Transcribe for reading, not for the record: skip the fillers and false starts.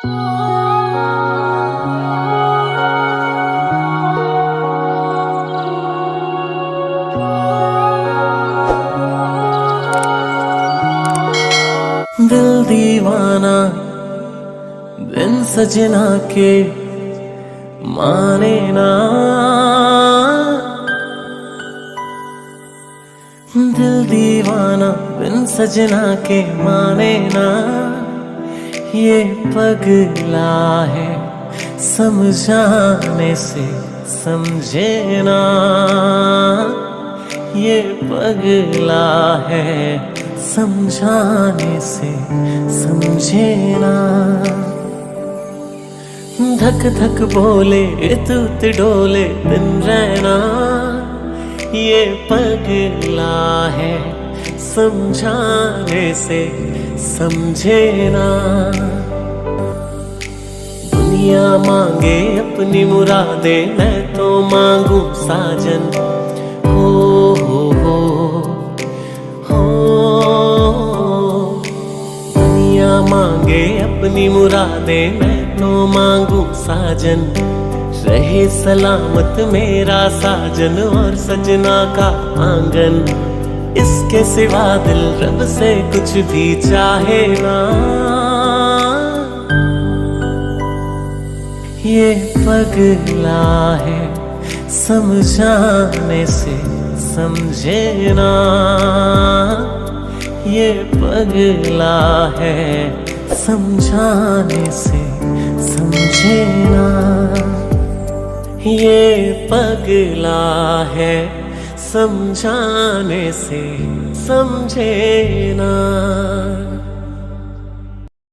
दिल दीवाना बिन सजना के माने ना, दिल दीवाना बिन सजना के माने ना। ये पगला है समझाने से समझे ना, ये पगला है समझाने से समझे ना। धक धक बोले तुत डोले दिन रहना, ये पगला है समझाने से समझे ना। दुनिया मांगे अपनी मुरादे, मैं तो मांगू साजन। दुनिया मांगे अपनी मुरादे, मैं तो मांगू साजन। रहे सलामत मेरा साजन और सजना का आंगन, इसके सिवा दिल रब से कुछ भी चाहे ना। ये पगला है समझाने से समझे ना, ये पगला है समझाने से समझे ना। ये पगला है समझाने से समझे ना।